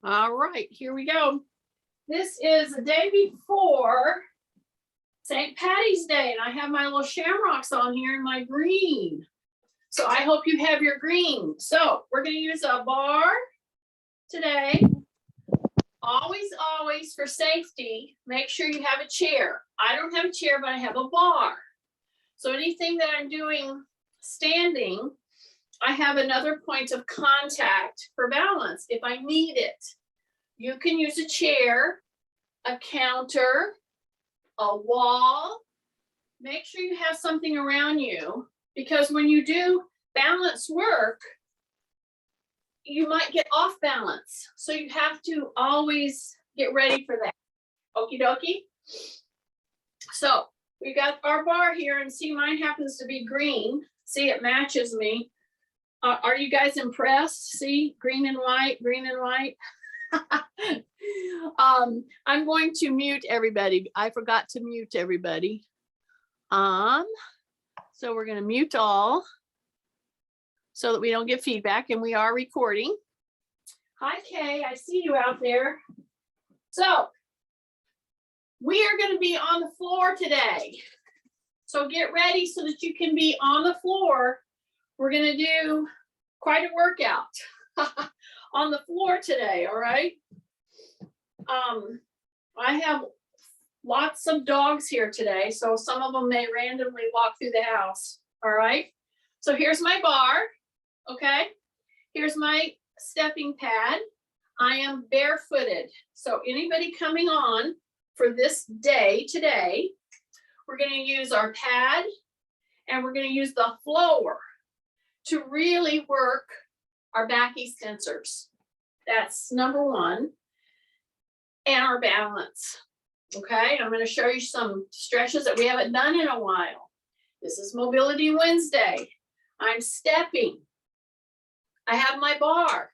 All right, here we go. This is the day before St. Patty's Day, and I have my little shamrocks on here in my green. So I hope you have your green. So we're going to use a bar today. Always for safety, make sure you have a chair. I don't have a chair, but I have a bar. So anything that I'm doing standing, I have another point of contact for balance if I need it. You can use a chair, a counter, a wall. Make sure you have something around you, because when you do balance work, you might get off balance. So you have to always get ready for that. Okie dokie. So we got our bar here, and see, mine happens to be green. See, it matches me. Are you guys impressed? See, green and white, green and white. I'm going to mute everybody. I forgot to mute everybody. So we're going to mute all so that we don't get feedback, and we are recording. Hi, Kay, I see you out there. So we are going to be on the floor today. So get ready so that you can be on the floor. We're going to do quite a workout on the floor today, all right? I have lots of dogs here today, so some of them may randomly walk through the house, all right? So here's my bar, okay? Here's my stepping pad. I am barefooted, so anybody coming on for this day today, we're going to use our pad and we're going to use the floor to really work our back extensors. That's number one. And our balance. Okay, I'm going to show you some stretches that we haven't done in a while. This is Mobility Wednesday. I'm stepping. I have my bar.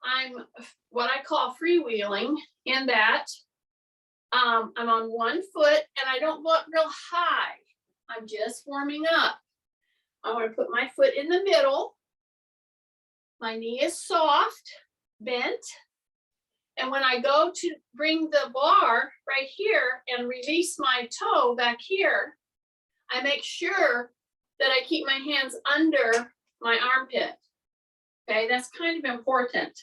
I'm what I call freewheeling in that I'm on one foot and I don't go up real high. I'm just warming up. I want to put my foot in the middle. My knee is soft, bent. And when I go to bring the bar right here and release my toe back here, I make sure that I keep my hands under my armpit. Okay, that's kind of important.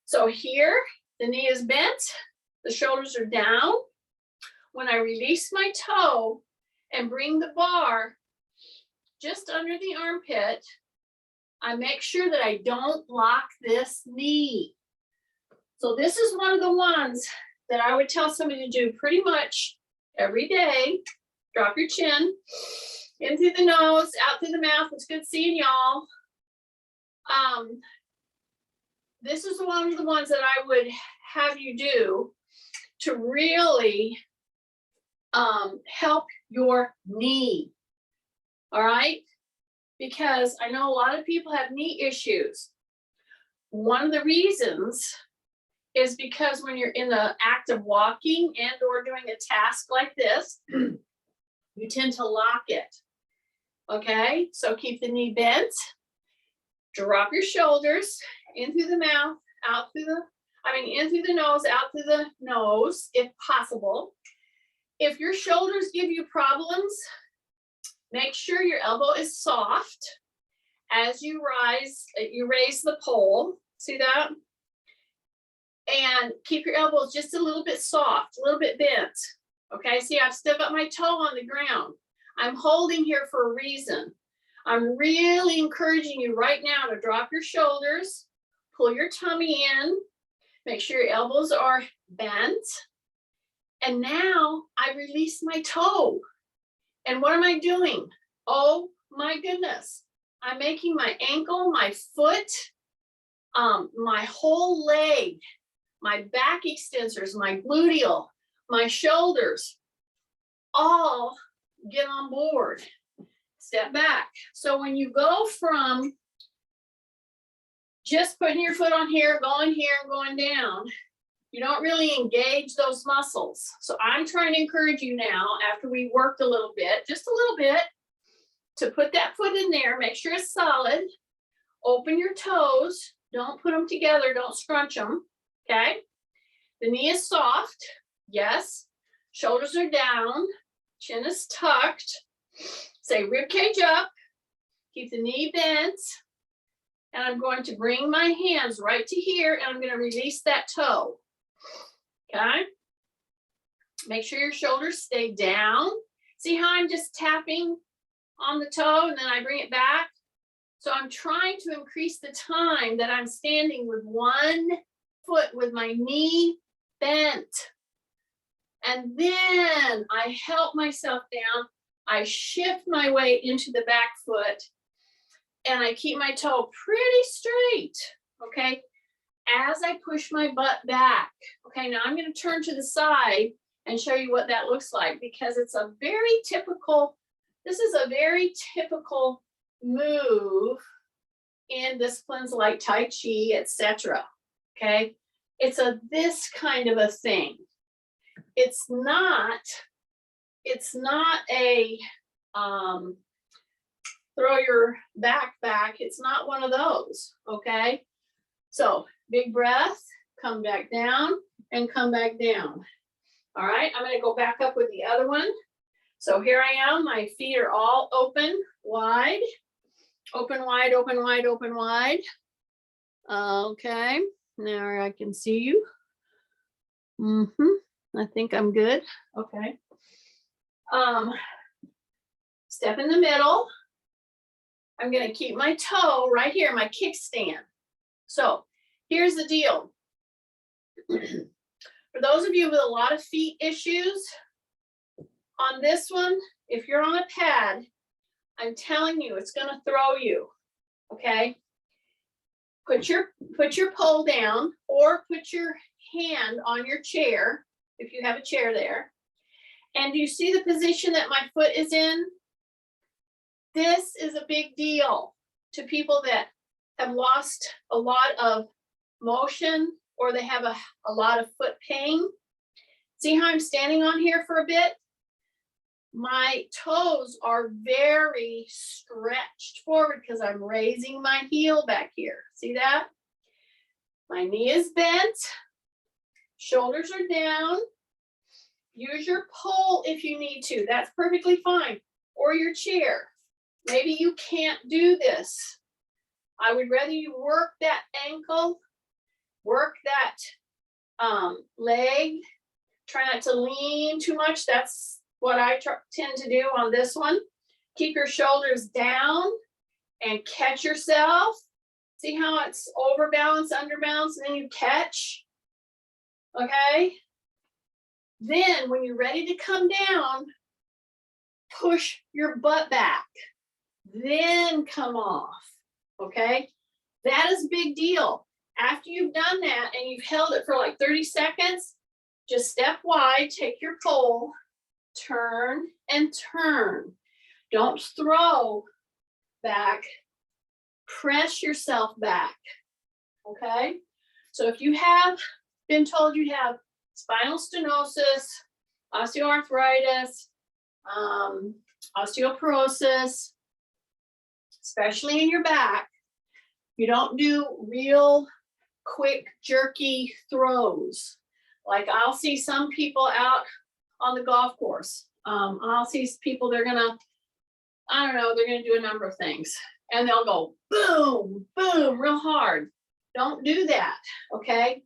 So here, the knee is bent, the shoulders are down. When I release my toe and bring the bar just under the armpit, I make sure that I don't lock this knee. So this is one of the ones that I would tell somebody to do pretty much every day. Drop your chin, in through the nose, out through the mouth. It's good seeing y'all. This is one of the ones that I would have you do to really help your knee. All right? Because I know a lot of people have knee issues. One of the reasons is because when you're in the act of walking and or doing a task like this, you tend to lock it. Okay, so keep the knee bent, drop your shoulders in through the mouth, out through the, in through the nose, out through the nose, if possible. If your shoulders give you problems, make sure your elbow is soft as you raise the pole. See that? And keep your elbows just a little bit soft, a little bit bent. Okay, see, I've still got my toe on the ground. I'm holding here for a reason. I'm really encouraging you right now to drop your shoulders, pull your tummy in, make sure your elbows are bent. And now I release my toe. And what am I doing? Oh my goodness. I'm making my ankle, my foot, my whole leg, my back extensors, my gluteal, my shoulders, all get on board. Step back. So when you go from just putting your foot on here, going here, and going down, you don't really engage those muscles. So I'm trying to encourage you now, after we worked a little bit, just a little bit, to put that foot in there, make sure it's solid, open your toes, don't put them together, don't scrunch them. okay? The knee is soft, yes. Shoulders are down, chin is tucked. Say rib cage up, keep the knee bent, and I'm going to bring my hands right to here, and I'm going to release that toe, okay? Make sure your shoulders stay down. See how I'm just tapping on the toe, and then I bring it back? So I'm trying to increase the time that I'm standing with one foot with my knee bent. And then I help myself down. I shift my weight into the back foot, and I keep my toe pretty straight, okay? As I push my butt back. Okay, now I'm going to turn to the side and show you what that looks like, because it's a very typical, this is a very typical move in disciplines like Tai Chi, etc. Okay, it's this kind of a thing. It's not a throw your back. It's not one of those. Okay, so big breath, come back down and come back down. All right, I'm going to go back up with the other one. So here I am, my feet are all open, wide, open, wide, open, wide, open, wide. Okay, now I can see you. I think I'm good. Okay. Step in the middle. I'm going to keep my toe right here, my kickstand. So here's the deal. For those of you with a lot of feet issues, on this one, if you're on a pad, I'm telling you, it's going to throw you, okay? Put your pole down, or put your hand on your chair, if you have a chair there. And do you see the position that my foot is in? This is a big deal to people that have lost a lot of motion, or they have a lot of foot pain. See how I'm standing on here for a bit? My toes are very stretched forward because I'm raising my heel back here. See that? My knee is bent, shoulders are down. Use your pole if you need to. That's perfectly fine. Or your chair. Maybe you can't do this. I would rather you work that ankle, work that leg. Try not to lean too much. That's what I tend to do on this one. Keep your shoulders down and catch yourself. See how it's overbalance, underbalance, and then you catch. Okay? Then when you're ready to come down, push your butt back. Then come off. Okay? That is a big deal. After you've done that and you've held it for like 30 seconds, just step wide, take your pole, turn and turn. Don't throw back. Press yourself back. Okay? So if you have been told you have spinal stenosis, osteoarthritis, osteoporosis, especially in your back, you don't do real quick, jerky throws. Like I'll see some people out on the golf course. I'll see people, they're gonna do a number of things. And they'll go boom, boom, real hard. Don't do that, okay?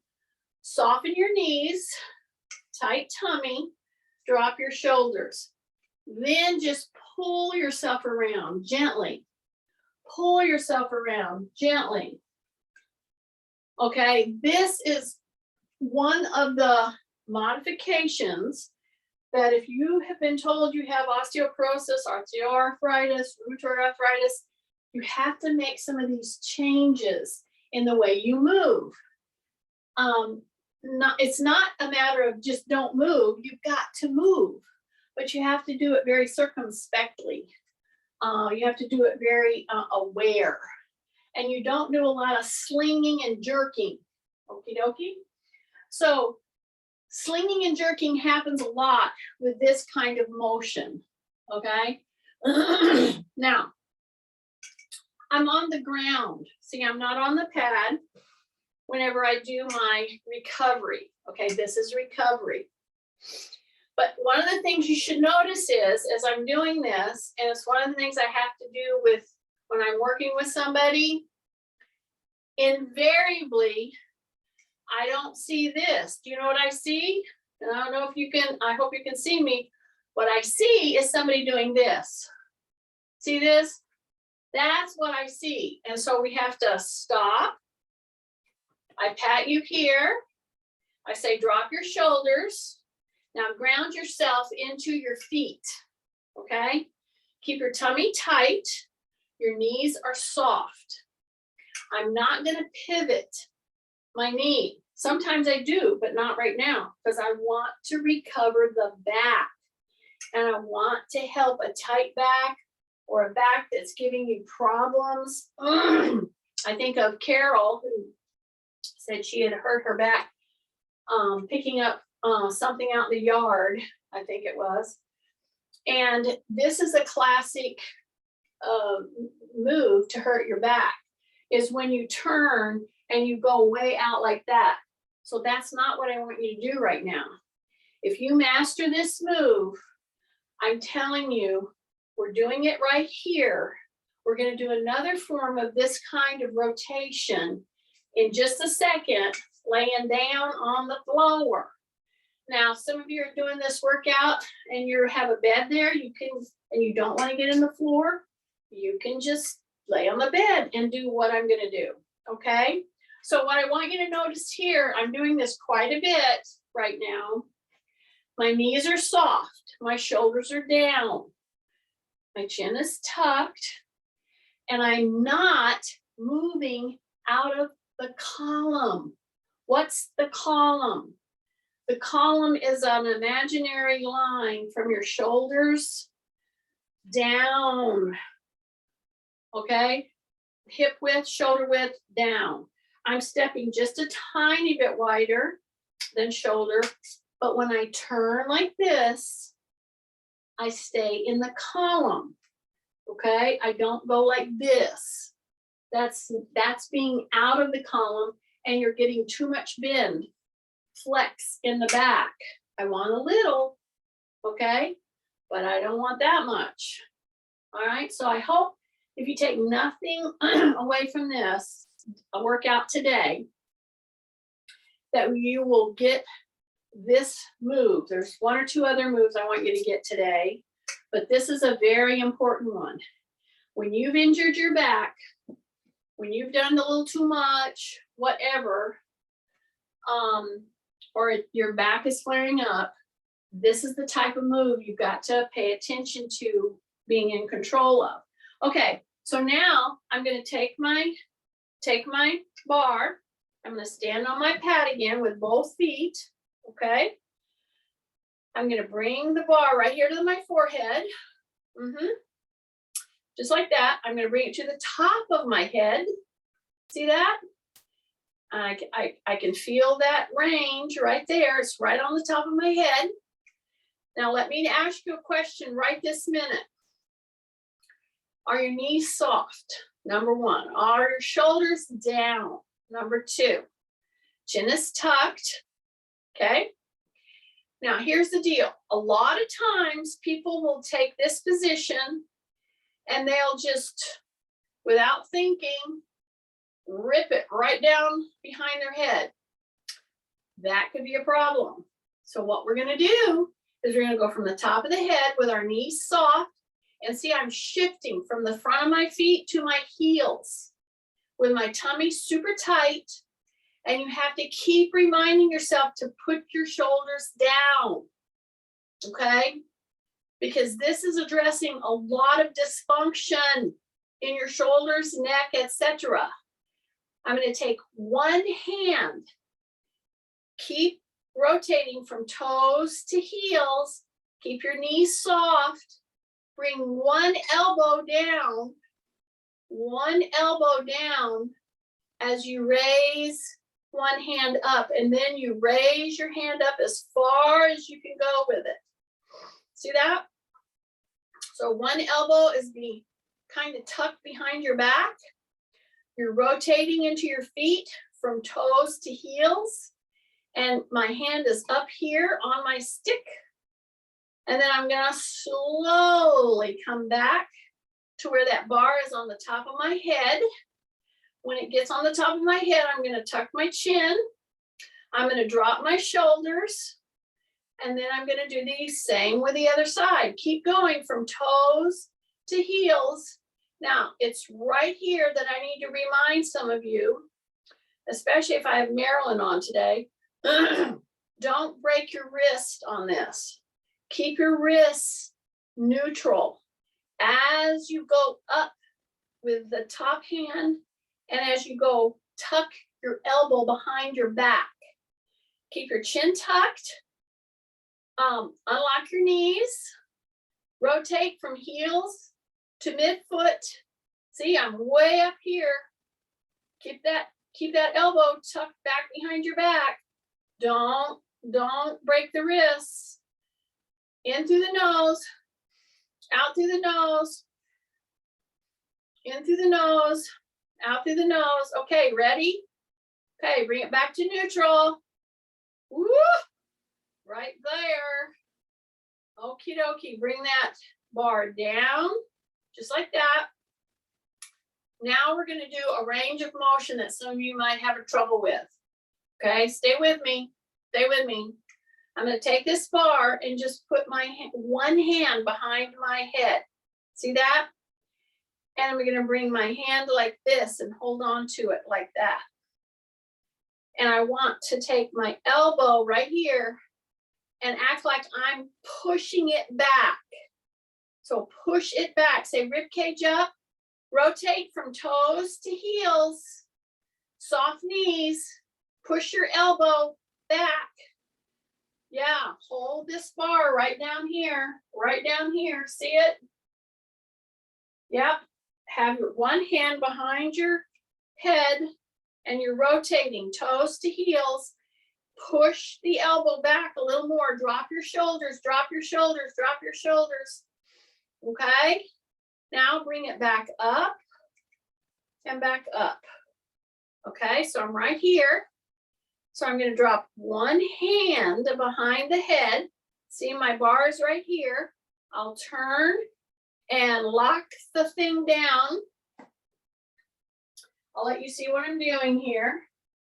Soften your knees, tight tummy, drop your shoulders. Then just pull yourself around gently. Pull yourself around gently. Okay, this is one of the modifications that if you have been told you have osteoporosis, osteoarthritis, rheumatoid arthritis, you have to make some of these changes in the way you move. It's not a matter of just don't move, you've got to move, but you have to do it very circumspectly. You have to do it very aware. And you don't do a lot of slinging and jerking. Okie dokie. So slinging and jerking happens a lot with this kind of motion, okay? Now, I'm on the ground. See, I'm not on the pad. whenever I do my recovery. Okay, this is recovery. But one of the things you should notice is, as I'm doing this, and it's one of the things I have to do with when I'm working with somebody, invariably, I don't see this. Do you know what I see? And I don't know if you can, I hope you can see me. What I see is somebody doing this. See this? That's what I see. And so we have to stop. I pat you here. I say, drop your shoulders. Now ground yourself into your feet, okay? Keep your tummy tight. Your knees are soft. I'm not gonna pivot my knee. Sometimes I do, but not right now, because I want to recover the back. And I want to help a tight back or a back that's giving you problems. I think of Carol, who said she had hurt her back picking up something out in the yard, I think it was. And this is a classic move to hurt your back, is when you turn and you go way out like that. So that's not what I want you to do right now. If you master this move, I'm telling you, we're doing it right here. We're going to do another form of this kind of rotation in just a second, laying down on the floor. Now, some of you are doing this workout and you have a bed there, you can, and you don't want to get in the floor, you can just lay on the bed and do what I'm going to do, okay? So what I want you to notice here, I'm doing this quite a bit right now. My knees are soft, my shoulders are down, my chin is tucked, and I'm not moving out of the column. What's the column? The column is an imaginary line from your shoulders down, okay? Hip width, shoulder width, down. I'm stepping just a tiny bit wider than shoulder, but when I turn like this, I stay in the column, okay? I don't go like this. That's being out of the column, and you're getting too much bend, flex in the back. I want a little, okay? But I don't want that much. All right, so I hope if you take nothing away from this, a workout today, that you will get this move. There's one or two other moves I want you to get today, but this is a very important one. When you've injured your back, when you've done a little too much, whatever, or your back is flaring up, this is the type of move you've got to pay attention to being in control of. Okay, so now I'm going to take my bar. I'm going to stand on my pad again with both feet, okay? I'm going to bring the bar right here to my forehead. Just like that. I'm going to bring it to the top of my head. See that? I can feel that range right there. It's right on the top of my head. Now let me ask you a question right this minute. Are your knees soft? Number one. Are your shoulders down? Number two. Chin is tucked. Okay. Now here's the deal. A lot of times people will take this position and they'll just, without thinking, rip it right down behind their head. That could be a problem. So what we're going to do is we're going to go from the top of the head with our knees soft, and see I'm shifting from the front of my feet to my heels with my tummy super tight, and you have to keep reminding yourself to put your shoulders down, okay? Because this is addressing a lot of dysfunction in your shoulders, neck, etc. I'm going to take one hand, keep rotating from toes to heels, keep your knees soft, bring one elbow down as you raise one hand up, and then you raise your hand up as far as you can go with it. See that? So one elbow is kind of tucked behind your back. You're rotating into your feet from toes to heels. And my hand is up here on my stick. And then I'm gonna slowly come back to where that bar is on the top of my head. When it gets on the top of my head, I'm gonna tuck my chin. I'm gonna drop my shoulders. And then I'm gonna do the same with the other side. Keep going from toes to heels. Now, it's right here that I need to remind some of you, especially if I have Marilyn on today, don't break your wrist on this. Keep your wrists neutral as you go up with the top hand and as you go tuck your elbow behind your back. Keep your chin tucked. Unlock your knees. Rotate from heels to midfoot. See, I'm way up here. Keep that elbow tucked back behind your back. Don't break the wrists. In through the nose, out through the nose, in through the nose, out through the nose. Okay, ready? Okay, bring it back to neutral. Woo! Right there. Okie dokie, bring that bar down, just like that. Now we're gonna do a range of motion that some of you might have trouble with. Okay, stay with me, stay with me. I'm gonna take this bar and just put my one hand behind my head. See that? And I'm gonna bring my hand like this and hold on to it like that. And I want to take my elbow right here and act like I'm pushing it back. So push it back, say rib cage up, rotate from toes to heels, soft knees, push your elbow back. Yeah, hold this bar right down here, see it? Yep, have your one hand behind your head and you're rotating toes to heels. Push the elbow back a little more, drop your shoulders, drop your shoulders, drop your shoulders. Okay, now bring it back up and back up. Okay, so I'm right here. So I'm gonna drop one hand behind the head. See, my bar is right here. I'll turn and lock the thing down. I'll let you see what I'm doing here.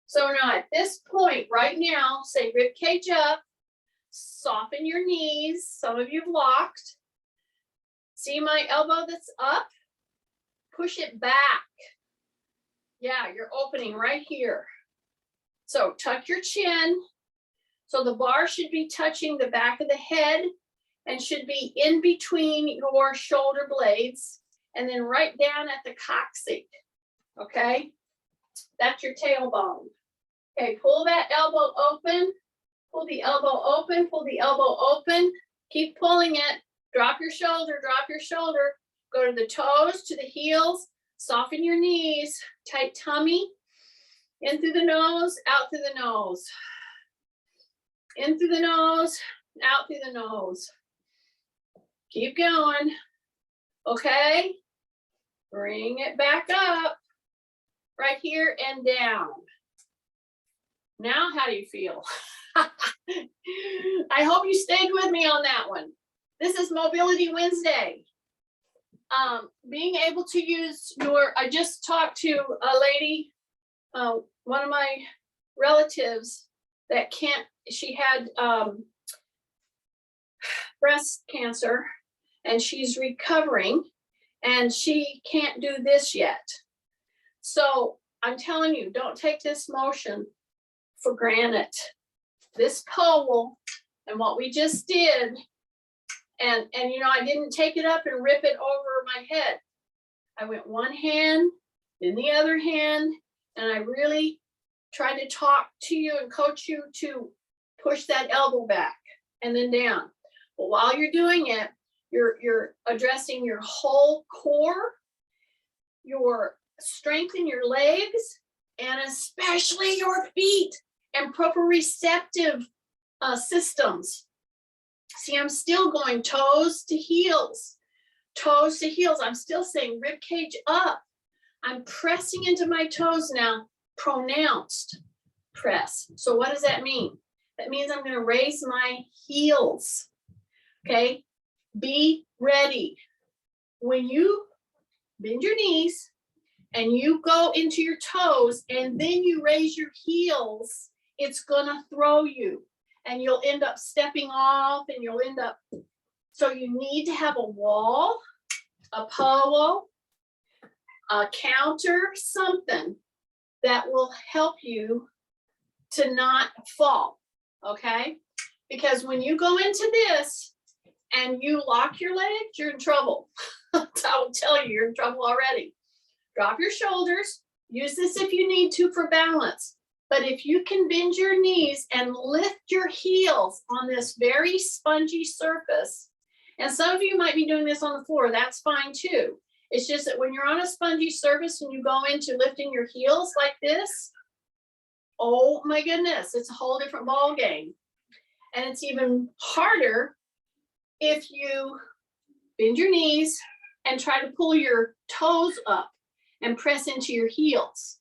So now at this point right now, say rib cage up, soften your knees. Some of you have locked. See my elbow that's up? Push it back. Yeah, you're opening right here. So tuck your chin. So the bar should be touching the back of the head and should be in between your shoulder blades and then right down at the coccyx. Okay, that's your tailbone. Okay, pull that elbow open, pull the elbow open, pull the elbow open. Keep pulling it. Drop your shoulder, go to the toes, to the heels, soften your knees, tight tummy, in through the nose, out through the nose. In through the nose, out through the nose. Keep going. Okay, bring it back up, right here and down. Now, how do you feel? I hope you stayed with me on that one. This is Mobility Wednesday. Being able to use I just talked to a lady, one of my relatives that she had breast cancer and she's recovering and she can't do this yet. So I'm telling you, don't take this motion for granted. This pole and what we just did, and you know, I didn't take it up and rip it over my head. I went one hand, then the other hand, and I really tried to talk to you and coach you to push that elbow back and then down. But while you're doing it, you're addressing your whole core, your strength in your legs, and especially your feet and proprioceptive systems. See, I'm still going toes to heels, toes to heels. I'm still saying rib cage up. I'm pressing into my toes now, pronounced press. So what does that mean? That means I'm going to raise my heels. Okay, be ready. When you bend your knees and you go into your toes and then you raise your heels, it's going to throw you and you'll end up stepping off and you'll end up. So you need to have a wall, a pole, a counter, something that will help you to not fall, okay? Because when you go into this and you lock your legs, you're in trouble. I'll tell you, you're in trouble already. Drop your shoulders. Use this if you need to for balance. But if you can bend your knees and lift your heels on this very spongy surface, and some of you might be doing this on the floor, that's fine too. It's just that when you're on a spongy surface and you go into lifting your heels like this, oh my goodness, it's a whole different ball game. And it's even harder if you bend your knees and try to pull your toes up and press into your heels.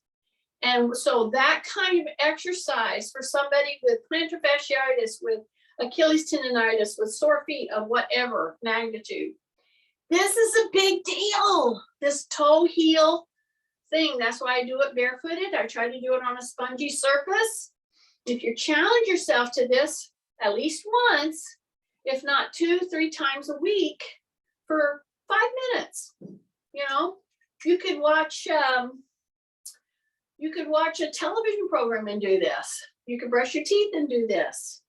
And so that kind of exercise for somebody with plantar fasciitis, with Achilles tendonitis, with sore feet of whatever magnitude, this is a big deal, this toe heel thing. That's why I do it barefooted. I try to do it on a spongy surface. If you challenge yourself to this at least once, if not 2-3 times a week for 5 minutes, you know, you could watch a television program and do this. You could brush your teeth and do this.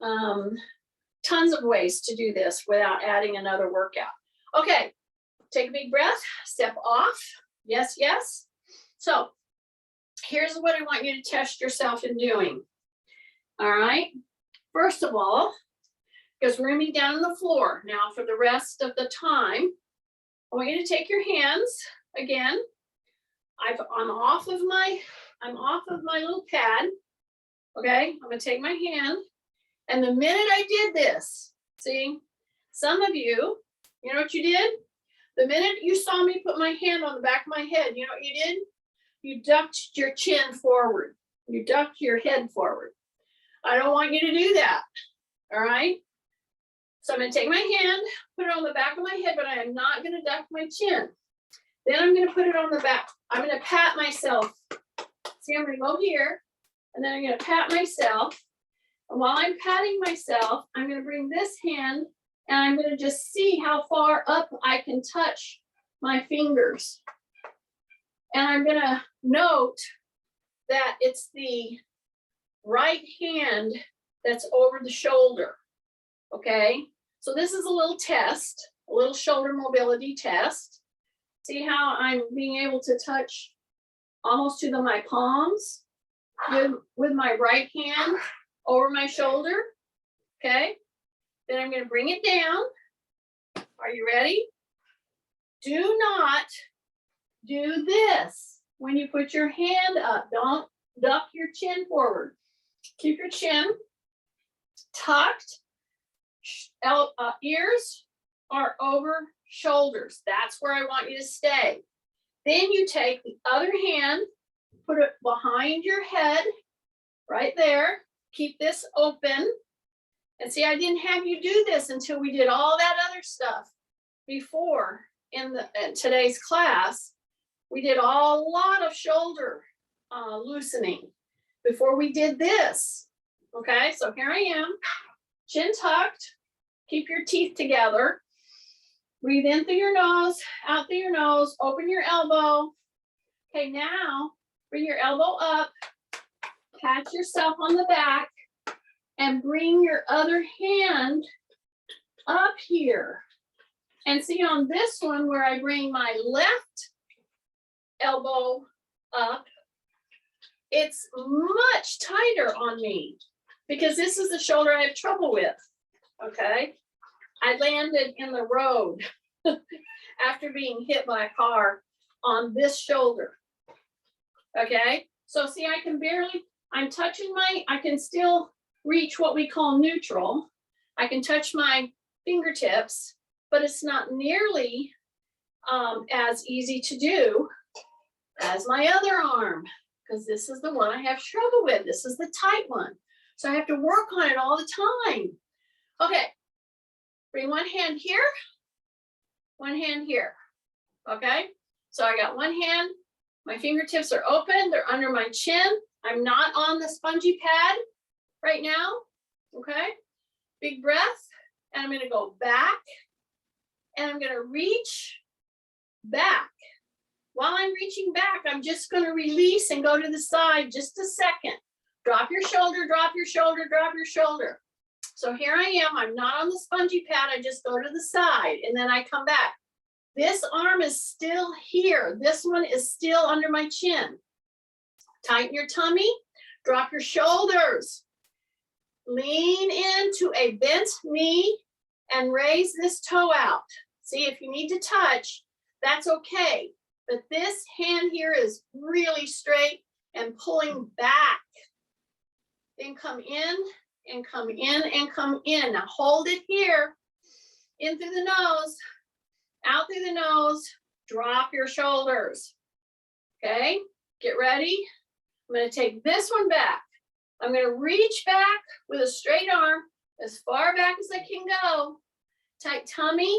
Tons of ways to do this without adding another workout. Okay, take a big breath, step off. Yes, yes. So here's what I want you to test yourself in doing. All right. First of all, because we're going to be down on the floor now for the rest of the time, I want you to take your hands again. I'm off of my little pad. Okay, I'm going to take my hand. And the minute I did this, see, some of you, you know what you did? The minute you saw me put my hand on the back of my head, you know what you did? You ducked your chin forward. You ducked your head forward. I don't want you to do that. All right? So I'm going to take my hand, put it on the back of my head, but I am not going to duck my chin. Then I'm going to put it on the back. I'm going to pat myself. See, I'm going to go here, and then I'm going to pat myself. And while I'm patting myself, I'm going to bring this hand, and I'm going to just see how far up I can touch my fingers. And I'm going to note that it's the right hand that's over the shoulder. Okay, so this is a little test, a little shoulder mobility test. See how I'm being able to touch almost to my palms with my right hand over my shoulder. Okay, then I'm going to bring it down. Are you ready? Do not do this when you put your hand up. Don't duck your chin forward. Keep your chin tucked. Ears are over shoulders. That's where I want you to stay. Then you take the other hand, put it behind your head, right there. Keep this open. And see, I didn't have you do this until we did all that other stuff before in today's class. We did a lot of shoulder loosening before we did this. Okay, so here I am, chin tucked. Keep your teeth together. Breathe in through your nose, out through your nose, open your elbow. Okay, now bring your elbow up, pat yourself on the back, and bring your other hand up here. And see on this one where I bring my left elbow up, it's much tighter on me because this is the shoulder I have trouble with. Okay, I landed in the road after being hit by a car on this shoulder. Okay, so see, I can I'm touching I can still reach what we call neutral. I can touch my fingertips, but it's not nearly as easy to do as my other arm, because this is the one I have struggle with. This is the tight one. So I have to work on it all the time. Okay, bring one hand here, one hand here, okay? So I got one hand, my fingertips are open, they're under my chin. I'm not on the spongy pad right now, okay? Big breath, and I'm gonna go back, and I'm gonna reach back. While I'm reaching back, I'm just gonna release and go to the side just a second. Drop your shoulder, drop your shoulder, drop your shoulder. So here I am, I'm not on the spongy pad, I just go to the side and then I come back. This arm is still here. This one is still under my chin. Tighten your tummy, drop your shoulders. Lean into a bent knee and raise this toe out. See, if you need to touch, that's okay. But this hand here is really straight and pulling back. Then come in and come in and come in. Now hold it here. In through the nose, out through the nose, drop your shoulders. Okay, get ready. I'm going to take this one back. I'm going to reach back with a straight arm as far back as I can go. Tight tummy.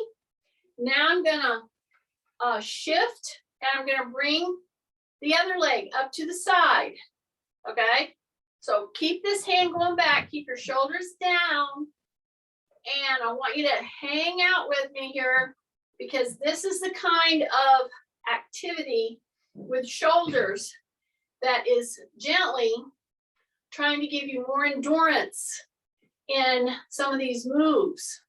Now I'm going to shift and I'm going to bring the other leg up to the side. Okay, so keep this hand going back. Keep your shoulders down. And I want you to hang out with me here because this is the kind of activity with shoulders that is gently trying to give you more endurance in some of these moves.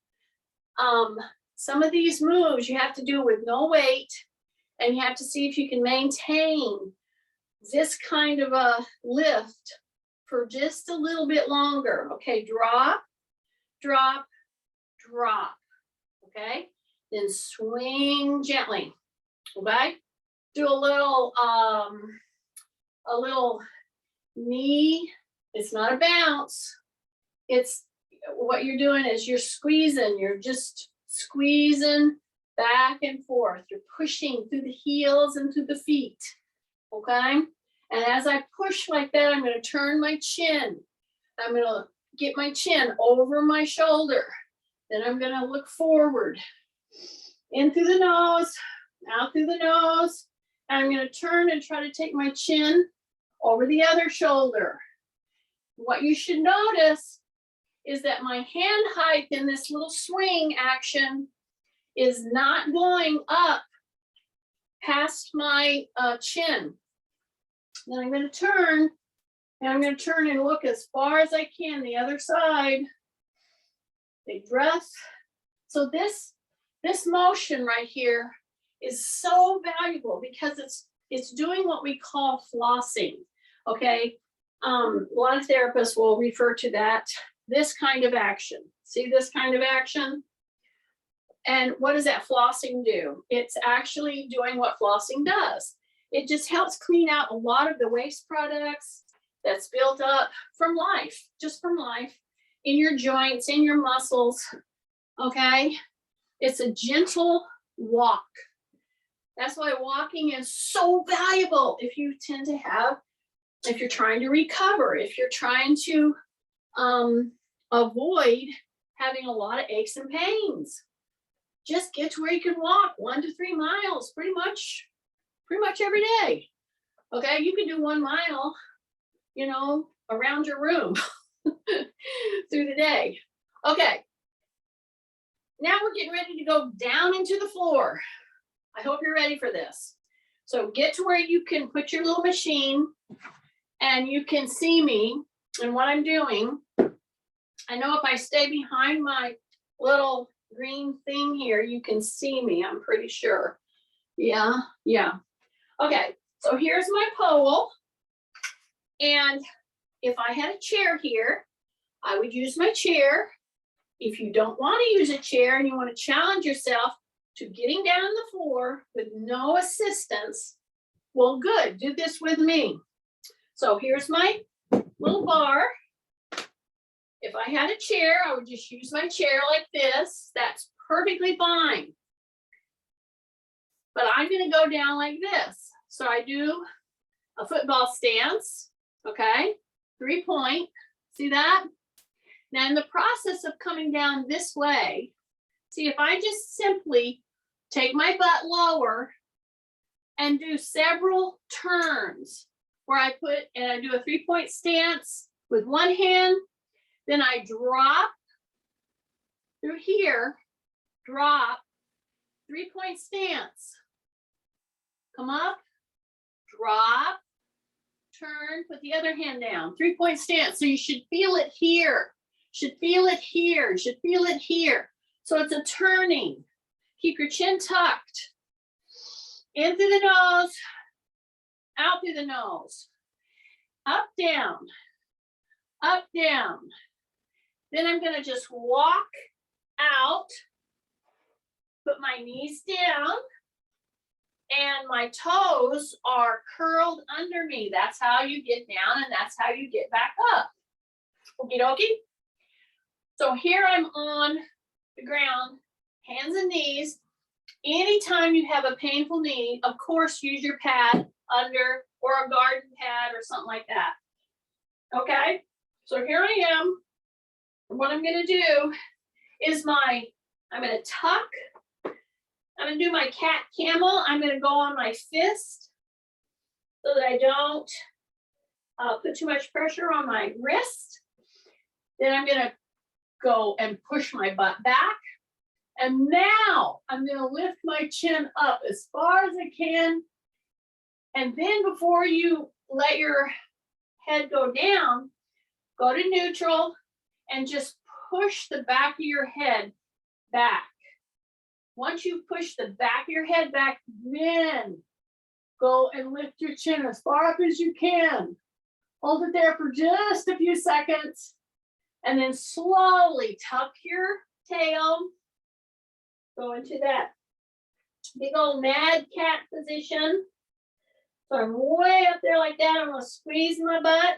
Some of these moves you have to do with no weight, and you have to see if you can maintain this kind of a lift for just a little bit longer. Okay, drop, drop, drop. Okay, then swing gently. Okay, do a little knee. It's not a bounce. It's what you're doing is you're squeezing. You're just squeezing back and forth. You're pushing through the heels and through the feet. Okay, and as I push like that, I'm going to turn my chin. I'm going to get my chin over my shoulder. Then I'm going to look forward. In through the nose, out through the nose. And I'm going to turn and try to take my chin over the other shoulder. What you should notice is that my hand height in this little swing action is not going up past my chin. Then I'm going to turn, and I'm going to turn and look as far as I can the other side. Big breath. So this motion right here is so valuable because it's doing what we call flossing. Okay, a lot of therapists will refer to that, this kind of action. See this kind of action? And what does that flossing do? It's actually doing what flossing does. It just helps clean out a lot of the waste products that's built up from life, just from life, in your joints, in your muscles, okay? It's a gentle walk. That's why walking is so valuable if you tend to have, if you're trying to recover, if you're trying to avoid having a lot of aches and pains. Just get to where you can walk 1 to 3 miles pretty much every day. Okay, you can do 1 mile, you know, around your room through the day. Okay, now we're getting ready to go down into the floor. I hope you're ready for this. So get to where you can put your little machine and you can see me and what I'm doing. I know if I stay behind my little green thing here, you can see me, I'm pretty sure. Yeah. Okay, so here's my pole. And if I had a chair here, I would use my chair. If you don't want to use a chair and you want to challenge yourself to getting down on the floor with no assistance, well, good, do this with me. So here's my little bar. If I had a chair, I would just use my chair like this. That's perfectly fine. But I'm going to go down like this. So I do a football stance, okay? 3-point, see that? Now in the process of coming down this way, see if I just simply take my butt lower and do several turns where I do a 3-point stance with one hand, then I drop through here, drop, 3-point stance, come up, drop, turn, put the other hand down, 3-point stance. So you should feel it here, should feel it here, should feel it here. So it's a turning. Keep your chin tucked. In through the nose, out through the nose. Up, down, up, down. Then I'm gonna just walk out, put my knees down, and my toes are curled under me. That's how you get down and that's how you get back up. Okie dokie. So here I'm on the ground, hands and knees. Anytime you have a painful knee, of course, use your pad under or a garden pad or something like that. Okay, so here I am. What I'm gonna do is I'm gonna tuck, I'm gonna do my cat camel. I'm gonna go on my fist so that I don't put too much pressure on my wrist. Then I'm gonna go and push my butt back. And now I'm gonna lift my chin up as far as I can. And then before you let your head go down, go to neutral and just push the back of your head back. Once you push the back of your head back, then go and lift your chin as far up as you can. Hold it there for just a few seconds. And then slowly tuck your tail. Go into that big old mad cat position. So I'm way up there like that. I'm gonna squeeze my butt.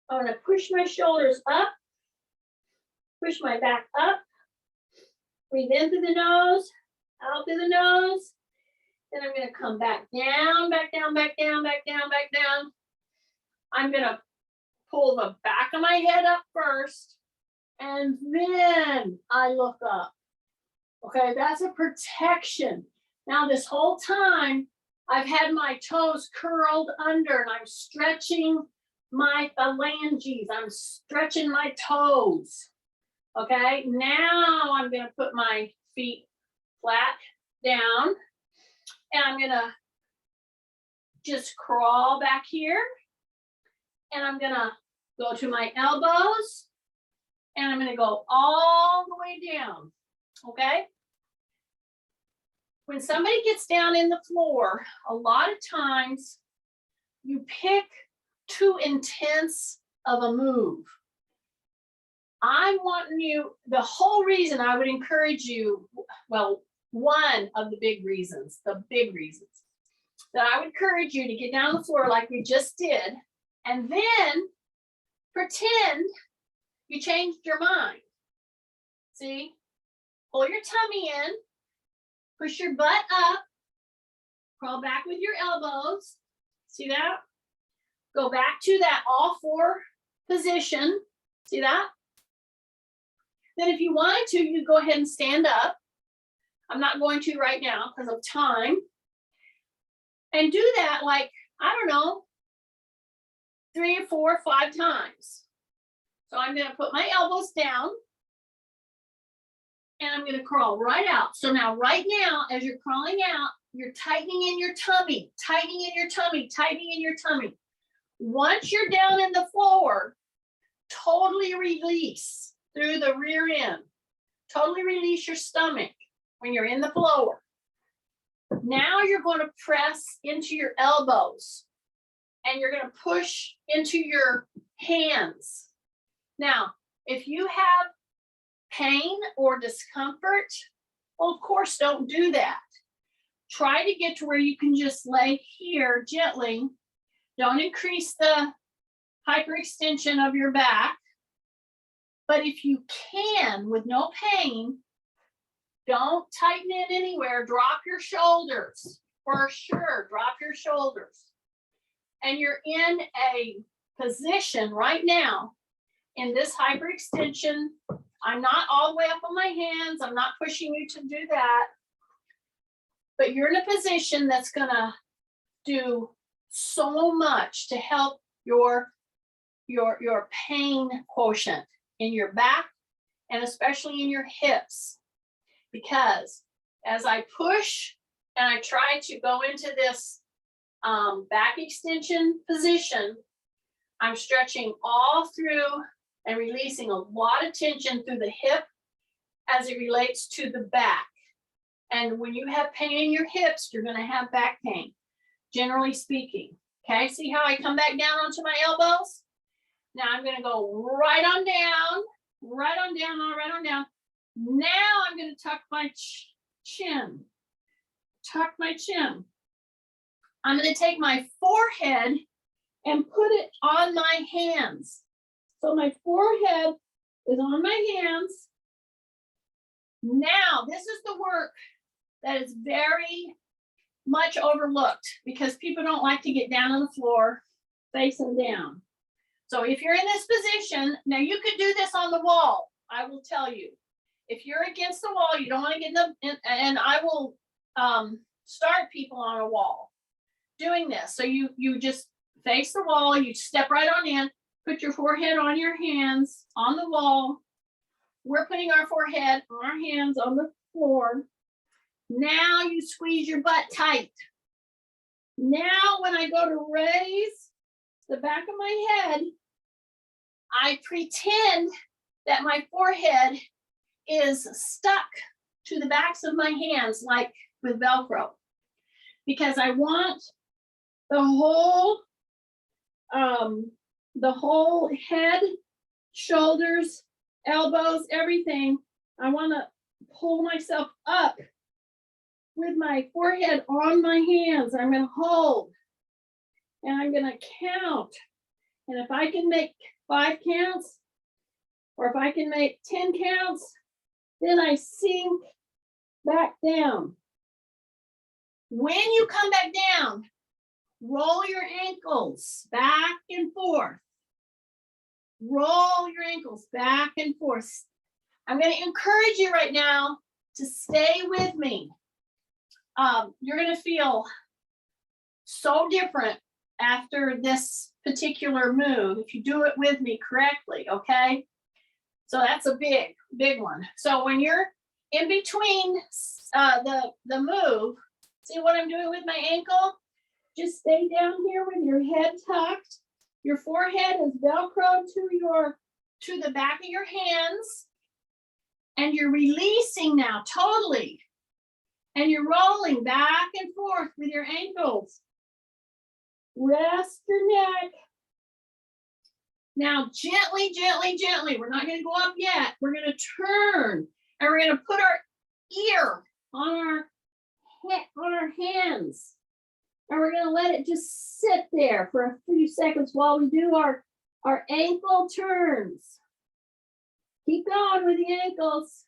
I'm gonna push my shoulders up, push my back up, breathe in through the nose, out through the nose. Then I'm gonna come back down, back down, back down, back down, back down. I'm gonna pull the back of my head up first, and then I look up. Okay, that's a protection. Now this whole time, I've had my toes curled under and I'm stretching my phalanges. I'm stretching my toes. Okay, now I'm gonna put my feet flat down and I'm gonna just crawl back here and I'm gonna go to my elbows and I'm gonna go all the way down, okay? When somebody gets down in the floor, a lot of times you pick too intense of a move. I want you, the whole reason I would encourage you, well, one of the big reasons that I would encourage you to get down the floor like we just did, and then pretend you changed your mind. See? Pull your tummy in, push your butt up, crawl back with your elbows. See that? Go back to that all four position. See that? Then if you wanted to, you go ahead and stand up. I'm not going to right now because of time. And do that like, I don't know, 3 or 4 or 5 times. So I'm gonna put my elbows down and I'm gonna crawl right out. So now, right now, as you're crawling out, you're tightening in your tummy, tightening in your tummy, tightening in your tummy. Once you're down in the floor, totally release through the rear end. Totally release your stomach when you're in the floor. Now you're going to press into your elbows and you're going to push into your hands. Now, if you have pain or discomfort, well, of course, don't do that. Try to get to where you can just lay here gently. Don't increase the hyperextension of your back. But if you can, with no pain, don't tighten it anywhere. Drop your shoulders. for sure. Drop your shoulders. And you're in a position right now in this hyperextension. I'm not all the way up on my hands. I'm not pushing you to do that. But you're in a position that's gonna do so much to help your pain quotient in your back and especially in your hips. Because as I push and I try to go into this back extension position, I'm stretching all through and releasing a lot of tension through the hip as it relates to the back. And when you have pain in your hips, you're going to have back pain, generally speaking. Okay, see how I come back down onto my elbows? Now I'm going to go right on down, right on down, right on down. Now I'm going to tuck my chin. Tuck my chin. I'm going to take my forehead and put it on my hands. So my forehead is on my hands. Now, this is the work that is very much overlooked because people don't like to get down on the floor, facing down. So if you're in this position, now you could do this on the wall, I will tell you. If you're against the wall, you don't want to get and I will start people on a wall doing this. So you just face the wall, you step right on in, put your forehead on your hands on the wall. We're putting our forehead on our hands on the floor. Now you squeeze your butt tight. Now when I go to raise the back of my head, I pretend that my forehead is stuck to the backs of my hands like with Velcro, because I want the whole head, shoulders, elbows, everything. I want to pull myself up with my forehead on my hands. I'm going to hold and I'm going to count. And if I can make 5 counts, or if I can make 10 counts, then I sink back down. When you come back down, roll your ankles back and forth. Roll your ankles back and forth. I'm going to encourage you right now to stay with me. You're going to feel so different after this particular move if you do it with me correctly, okay? So that's a big one. So when you're in between the move, see what I'm doing with my ankle? Just stay down here with your head tucked. Your forehead is Velcroed to the back of your hands. And you're releasing now totally. And you're rolling back and forth with your ankles. Rest your neck. Now, gently, gently, gently. We're not going to go up yet. We're going to turn and we're going to put our ear on our hands. And we're going to let it just sit there for a few seconds while we do our ankle turns. Keep going with the ankles.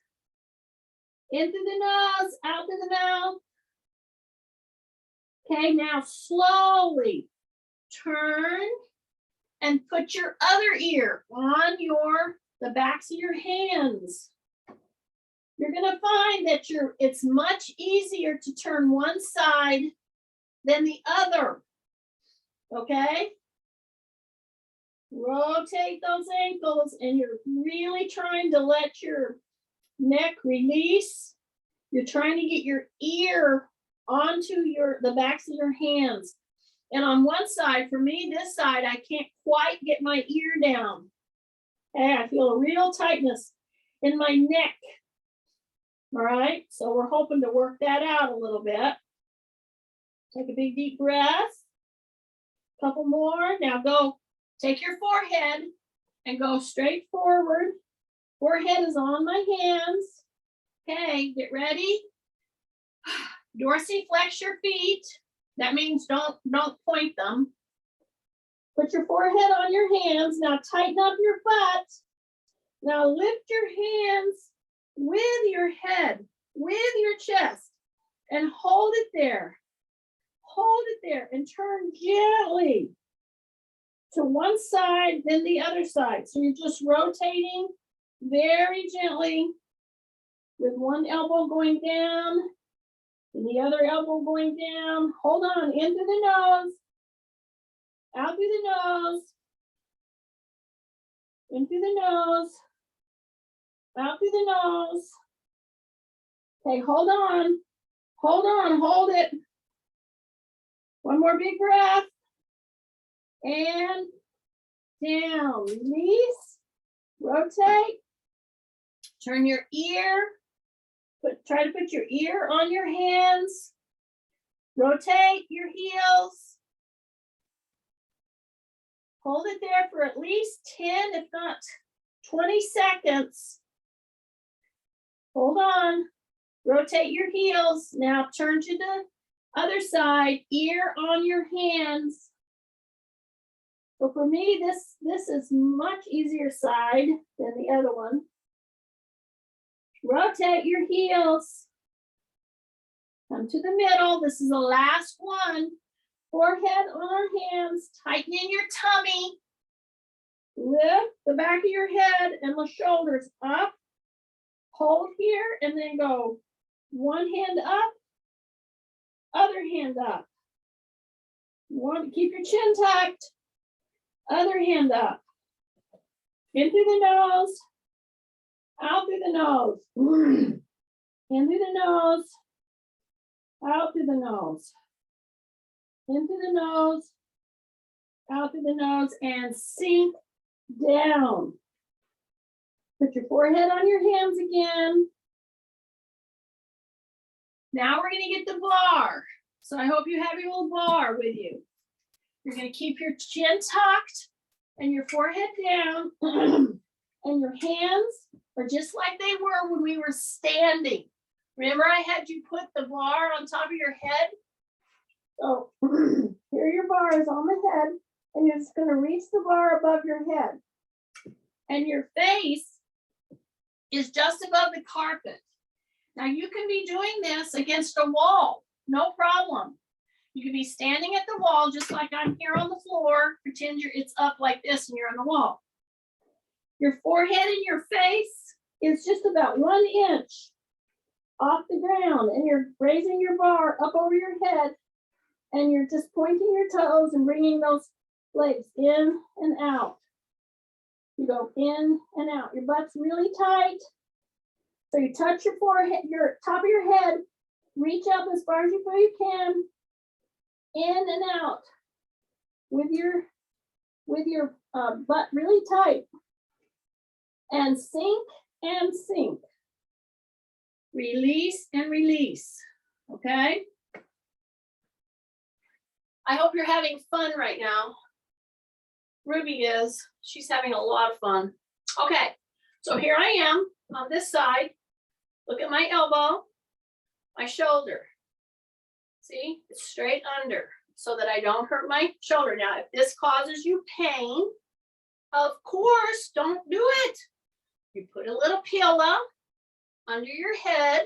In through the nose, out through the mouth. Okay, now slowly turn and put your other ear on the backs of your hands. You're going to find that it's much easier to turn one side than the other. Okay? Rotate those ankles and you're really trying to let your neck release. You're trying to get your ear onto the backs of your hands. And on one side, for me, this side, I can't quite get my ear down. Okay, I feel a real tightness in my neck. All right, so we're hoping to work that out a little bit. Take a big deep breath. Couple more. Now go take your forehead and go straight forward. Forehead is on my hands. Okay, get ready. Dorsiflex your feet. That means don't point them. Put your forehead on your hands. Now tighten up your butt. Now lift your hands with your head, with your chest, and hold it there. hold it there and turn gently to one side, then the other side. So you're just rotating very gently with one elbow going down and the other elbow going down. Hold on, in through the nose, out through the nose, in through the nose, out through the nose. Okay, hold on, hold it. One more big breath. And down, release, rotate, turn your ear, try to put your ear on your hands, rotate your heels, hold it there for at least 10, if not 20 seconds. Hold on, rotate your heels. Now turn to the other side, ear on your hands. So for me, this is much easier side than the other one. Rotate your heels. Come to the middle. This is the last one. Forehead on our hands. Tighten in your tummy. Lift the back of your head and the shoulders up. Hold here and then go one hand up, other hand up. Keep your chin tucked. Other hand up. In through the nose. Out through the nose. In through the nose. Out through the nose. In through the nose. Out through the nose. And sink down. Put your forehead on your hands again. Now we're going to get the bar. So I hope you have your little bar with you. You're going to keep your chin tucked and your forehead down. And your hands are just like they were when we were standing. Remember, I had you put the bar on top of your head? So here your bar is on the head, and you're just going to reach the bar above your head. And your face is just above the carpet. Now you can be doing this against a wall, no problem. You can be standing at the wall just like I'm here on the floor. Pretend it's up like this and you're on the wall. Your forehead and your face is just about 1 inch off the ground, and you're raising your bar up over your head, and you're just pointing your toes and bringing those legs in and out. You go in and out. Your butt's really tight. So you touch your forehead, your top of your head, reach up as far as you can, in and out with your butt really tight. And sink and sink. Release and release. Okay? I hope you're having fun right now. Ruby is. She's having a lot of fun. Okay, so here I am on this side. Look at my elbow, my shoulder. See, it's straight under so that I don't hurt my shoulder. Now, if this causes you pain, of course, don't do it. You put a little pillow under your head.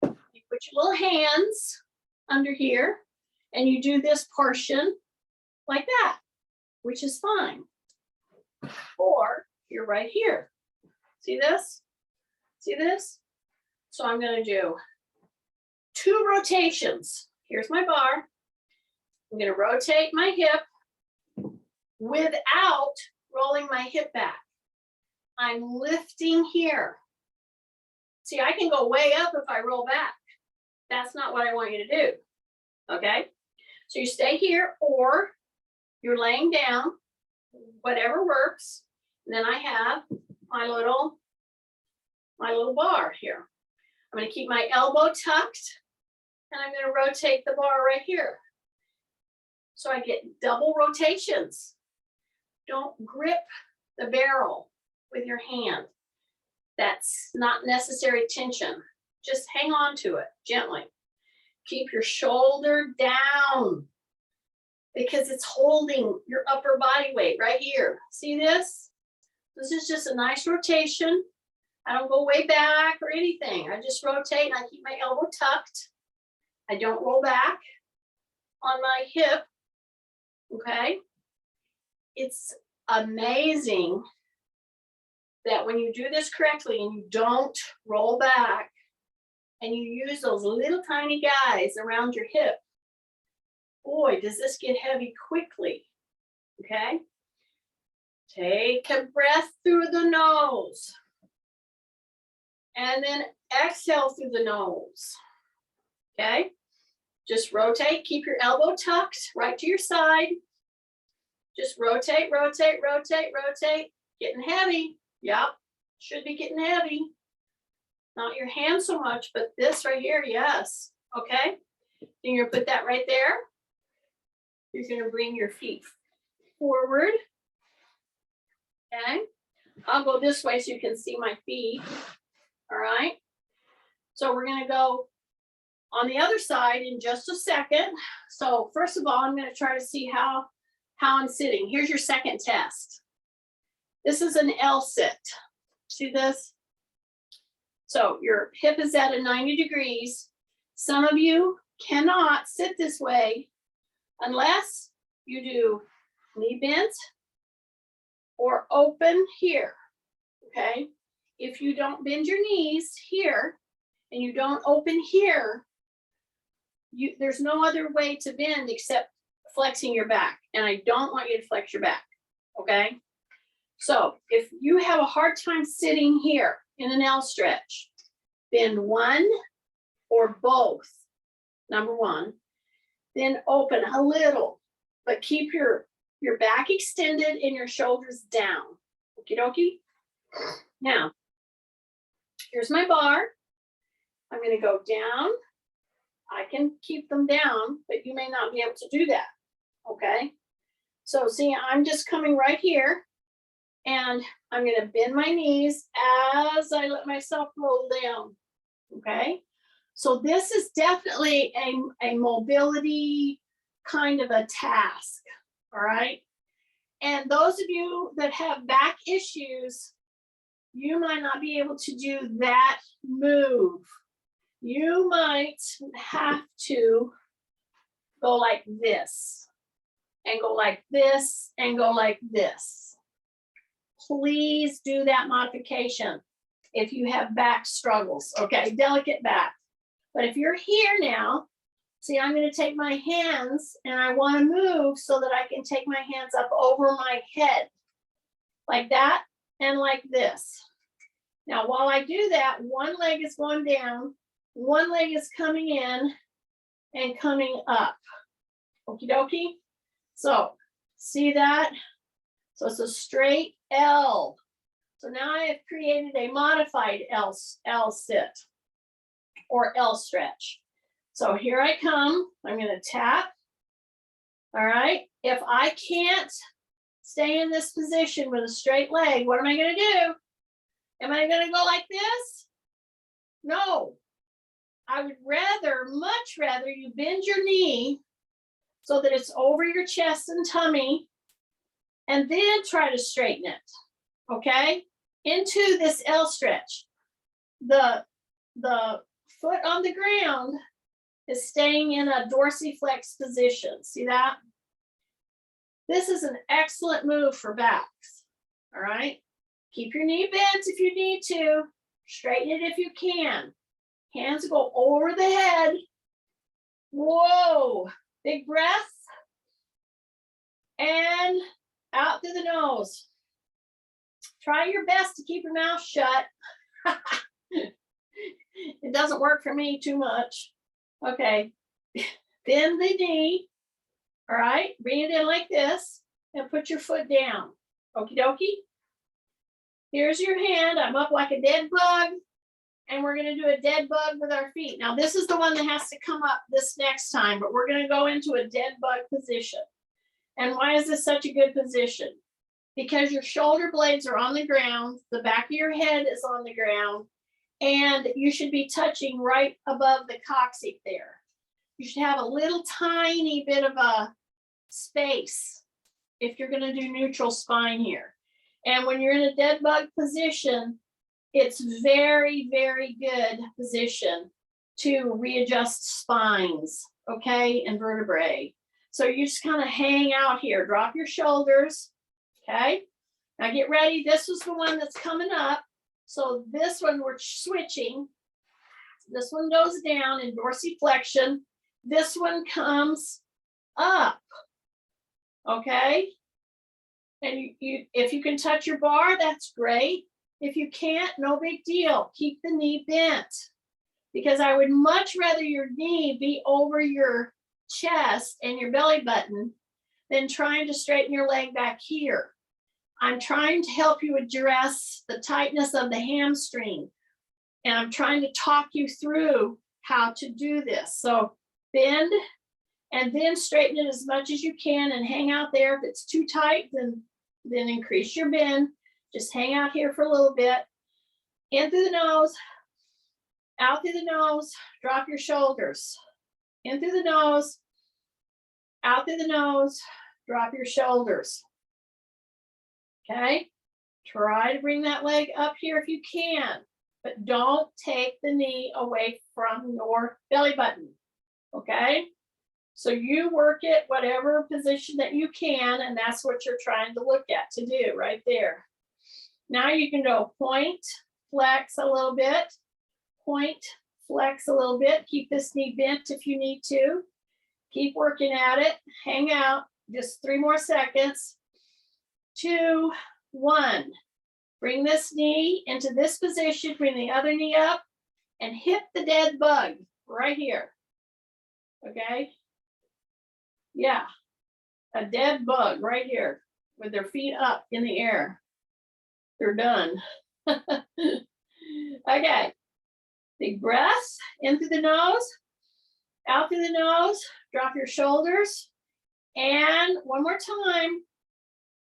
You put your little hands under here, and you do this portion like that, which is fine. Or you're right here. See this? See this? So I'm going to do 2 rotations. Here's my bar. I'm going to rotate my hip without rolling my hip back. I'm lifting here. See, I can go way up if I roll back. That's not what I want you to do. Okay? So you stay here, or you're laying down, whatever works. And then I have my little bar here. I'm going to keep my elbow tucked, and I'm going to rotate the bar right here. So I get double rotations. Don't grip the barrel with your hand. That's not necessary tension. Just hang on to it gently. Keep your shoulder down because it's holding your upper body weight right here. See this? This is just a nice rotation. I don't go way back or anything. I just rotate and I keep my elbow tucked. I don't roll back. on my hip, okay? It's amazing that when you do this correctly and you don't roll back and you use those little tiny guys around your hip, boy, does this get heavy quickly, okay? Take a breath through the nose and then exhale through the nose, okay? Just rotate, keep your elbow tucked right to your side. Just rotate, rotate, rotate, rotate. Getting heavy. Yep, should be getting heavy. Not your hand so much, but this right here, yes. Okay, then you're gonna put that right there. You're gonna bring your feet forward. Okay, I'll go this way so you can see my feet. All right, so we're gonna go on the other side in just a second. So first of all, I'm gonna try to see how I'm sitting. Here's your second test. This is an L sit. See this? So your hip is at a 90 degrees. Some of you cannot sit this way unless you do knee bent or open here, okay? If you don't bend your knees here and you don't open here, there's no other way to bend except flexing your back, and I don't want you to flex your back, okay? So if you have a hard time sitting here in an L stretch, bend one or both, number one, then open a little, but keep your back extended and your shoulders down, okie dokie? Now, here's my bar. I'm gonna go down. I can keep them down, but you may not be able to do that. Okay, so see, I'm just coming right here and I'm going to bend my knees as I let myself roll down. Okay, so this is definitely a mobility kind of a task. All right, and those of you that have back issues, you might not be able to do that move. You might have to go like this. And go like this, and go like this. Please do that modification if you have back struggles, okay? Delicate back. But if you're here now, see, I'm gonna take my hands and I wanna move so that I can take my hands up over my head. Like that and like this. Now, while I do that, one leg is going down, one leg is coming in and coming up. Okie dokie? So see that? So it's a straight L. So now I have created a modified L sit or L stretch. So here I come. I'm going to tap. All right. If I can't stay in this position with a straight leg, what am I going to do? Am I going to go like this? No. I would much rather you bend your knee so that it's over your chest and tummy, and then try to straighten it, okay? Into this L stretch. The foot on the ground is staying in a dorsiflex position. See that? This is an excellent move for backs, all right? Keep your knee bent if you need to. Straighten it if you can. Hands go over the head. Whoa. Big breath, and out through the nose. Try your best to keep your mouth shut. It doesn't work for me too much. Okay, bend the knee, all right? Bring it in like this, and put your foot down. Okie dokie. Here's your hand. I'm up like a dead bug. And we're going to do a dead bug with our feet. Now, this is the one that has to come up this next time, but we're going to go into a dead bug position. And why is this such a good position? Because your shoulder blades are on the ground, the back of your head is on the ground, and you should be touching right above the coccyx there. You should have a little tiny bit of a space if you're going to do neutral spine here. And when you're in a dead bug position, it's very, very good position to readjust spines. okay, and vertebrae. So you just kind of hang out here, drop your shoulders, okay? Now get ready, this is the one that's coming up. So this one we're switching. This one goes down in dorsiflexion. This one comes up, okay? And you if you can touch your bar, that's great. If you can't, no big deal. Keep the knee bent, because I would much rather your knee be over your chest and your belly button than trying to straighten your leg back here. I'm trying to help you address the tightness of the hamstring, and I'm trying to talk you through how to do this. So bend and then straighten it as much as you can and hang out there. If it's too tight, then increase your bend. Just hang out here for a little bit. In through the nose, out through the nose, drop your shoulders. In through the nose, out through the nose, drop your shoulders. Okay? Try to bring that leg up here if you can, but don't take the knee away from your belly button. Okay? So you work it whatever position that you can, and that's what you're trying to look at to do right there. Now you can go point, flex a little bit, point, flex a little bit. Keep this knee bent if you need to. Keep working at it. Hang out. Just 3 more seconds. 2, 1. Bring this knee into this position. Bring the other knee up and hit the dead bug right here. Okay? Yeah. A dead bug right here with their feet up in the air. They're done. Okay. Big breaths in through the nose, out through the nose, drop your shoulders. And one more time,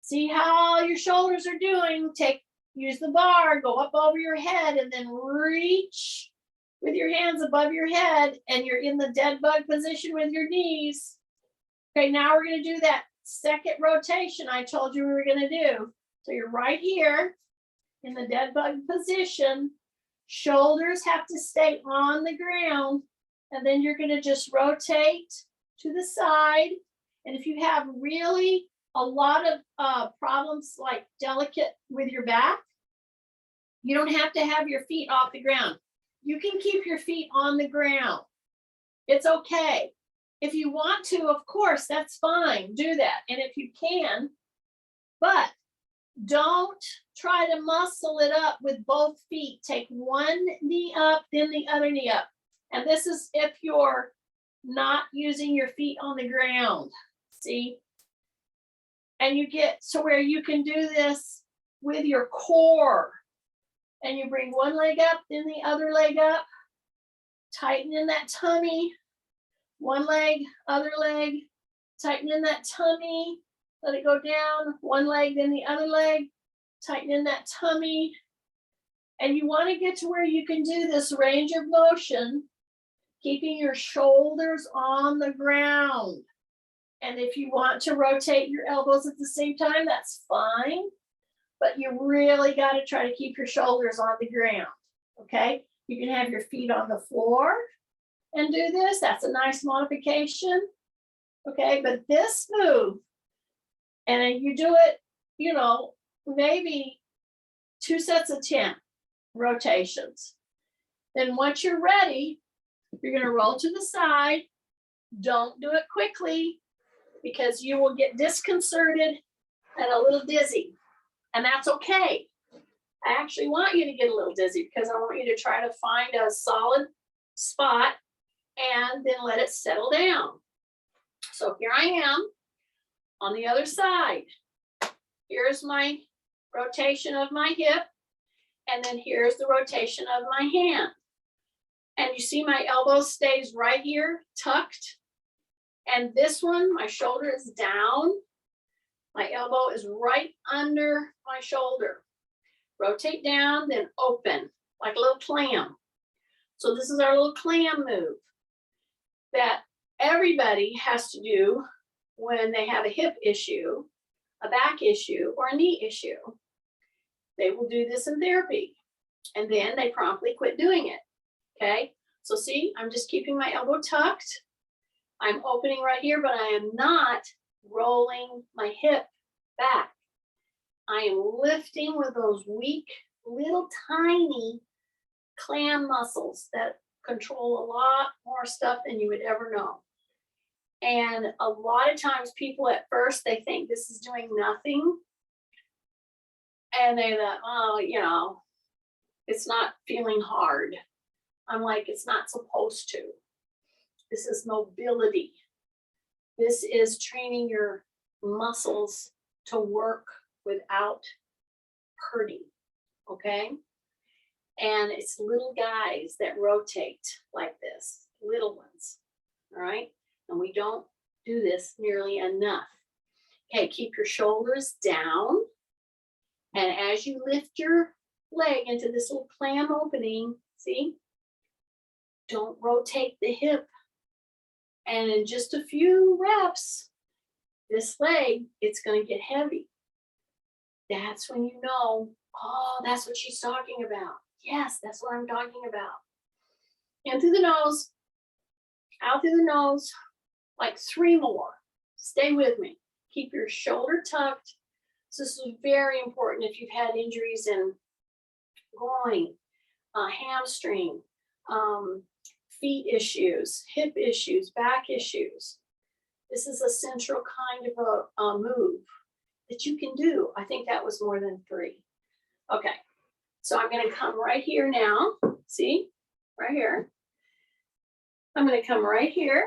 see how your shoulders are doing. Use the bar, go up over your head, and then reach with your hands above your head, and you're in the dead bug position with your knees. Okay, now we're gonna do that second rotation I told you we were gonna do. So you're right here in the dead bug position. Shoulders have to stay on the ground, and then you're gonna just rotate to the side. And if you have really a lot of problems like delicate with your back, you don't have to have your feet off the ground. You can keep your feet on the ground. It's okay. If you want to, of course, that's fine, do that. And if you can, but don't try to muscle it up with both feet. Take one knee up, then the other knee up. And this is if you're not using your feet on the ground, see? And you get to where you can do this with your core. And you bring one leg up, then the other leg up. Tighten in that tummy. One leg, other leg. Tighten in that tummy. Let it go down. One leg, then the other leg. Tighten in that tummy. And you want to get to where you can do this range of motion, keeping your shoulders on the ground. And if you want to rotate your elbows at the same time, that's fine. But you really got to try to keep your shoulders on the ground. Okay? You can have your feet on the floor and do this. That's a nice modification. Okay? But this move, and you do it, maybe 2 sets of 10 rotations. Then once you're ready, you're going to roll to the side. Don't do it quickly because you will get disconcerted and a little dizzy. And that's okay. I actually want you to get a little dizzy because I want you to try to find a solid spot and then let it settle down. So here I am on the other side. Here's my rotation of my hip, and then here's the rotation of my hand. And you see my elbow stays right here, tucked. And this one, my shoulder is down. My elbow is right under my shoulder. Rotate down, then open, like a little clam. So this is our little clam move that everybody has to do when they have a hip issue, a back issue, or a knee issue. They will do this in therapy, and then they promptly quit doing it, okay? So see, I'm just keeping my elbow tucked. I'm opening right here, but I am not rolling my hip back. I am lifting with those weak, little tiny clam muscles that control a lot more stuff than you would ever know. And a lot of times people at first, they think this is doing nothing. And they thought, oh, you know, it's not feeling hard. I'm like, it's not supposed to. This is mobility. This is training your muscles to work without hurting, okay? And it's little guys that rotate like this, little ones, all right? And we don't do this nearly enough. Okay, keep your shoulders down. And as you lift your leg into this little clam opening, see? Don't rotate the hip. And in just a few reps, this leg, it's going to get heavy. That's when you know, oh, that's what she's talking about. Yes, that's what I'm talking about. In through the nose, out through the nose, like 3 more. Stay with me. Keep your shoulder tucked. So this is very important if you've had injuries in groin, hamstring, feet issues, hip issues, back issues. This is a central kind of a move that you can do. I think that was more than 3. Okay, so I'm going to come right here now. See, right here. I'm going to come right here.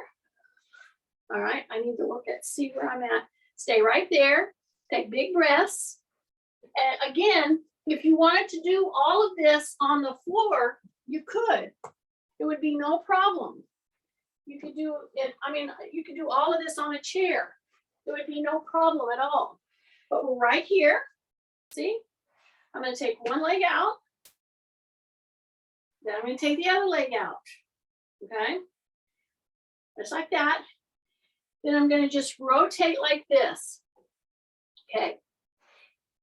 All right, I need to look at, see where I'm at. Stay right there. Take big breaths. And again, if you wanted to do all of this on the floor, you could. It would be no problem. You could do it, I mean, you could do all of this on a chair. It would be no problem at all. But we're right here. See? I'm going to take one leg out. Then I'm going to take the other leg out. Okay? Just like that. Then I'm going to just rotate like this. Okay?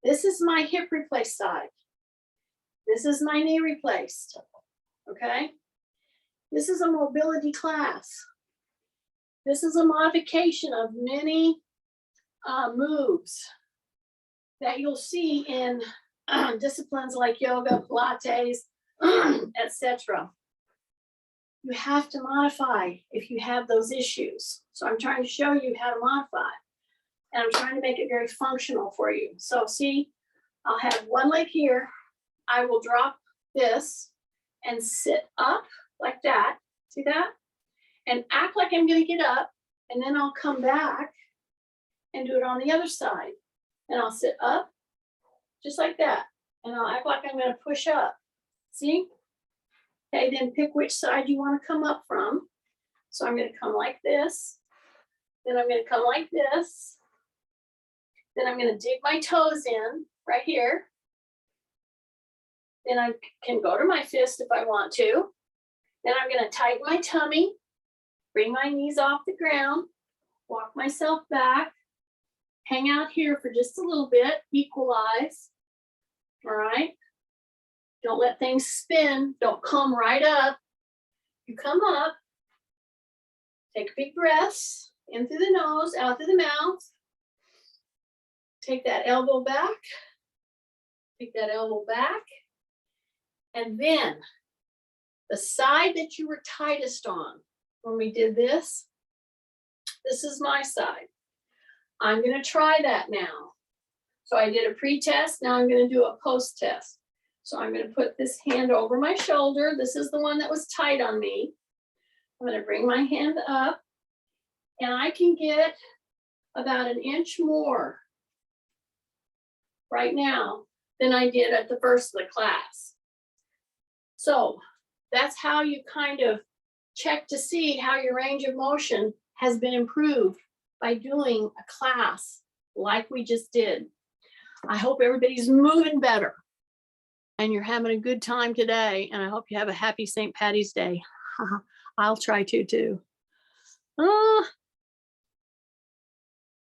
This is my hip replaced side. This is my knee replaced. Okay? This is a mobility class. This is a modification of many moves that you'll see in disciplines like yoga, Pilates, etc. You have to modify if you have those issues. So I'm trying to show you how to modify. And I'm trying to make it very functional for you. So see, I'll have one leg here. I will drop this and sit up like that. See that? And act like I'm going to get up. And then I'll come back and do it on the other side. And I'll sit up just like that. And I'll act like I'm going to push up. See? Okay, then pick which side you want to come up from. So I'm going to come like this. Then I'm going to come like this. Then I'm going to dig my toes in right here. Then I can go to my fist if I want to. Then I'm going to tighten my tummy, bring my knees off the ground, walk myself back, hang out here for just a little bit, equalize. All right? Don't let things spin. Don't come right up. You come up, take big breaths, in through the nose, out through the mouth. Take that elbow back. Take that elbow back. And then the side that you were tightest on when we did this, this is my side. I'm going to try that now. So I did a pre-test. Now I'm going to do a post-test. So I'm going to put this hand over my shoulder. This is the one that was tight on me. I'm going to bring my hand up. And I can get about an inch more right now than I did at the first of the class. So that's how you kind of check to see how your range of motion has been improved by doing a class like we just did. I hope everybody's moving better and you're having a good time today. And I hope you have a happy St. Patty's Day. I'll try to too.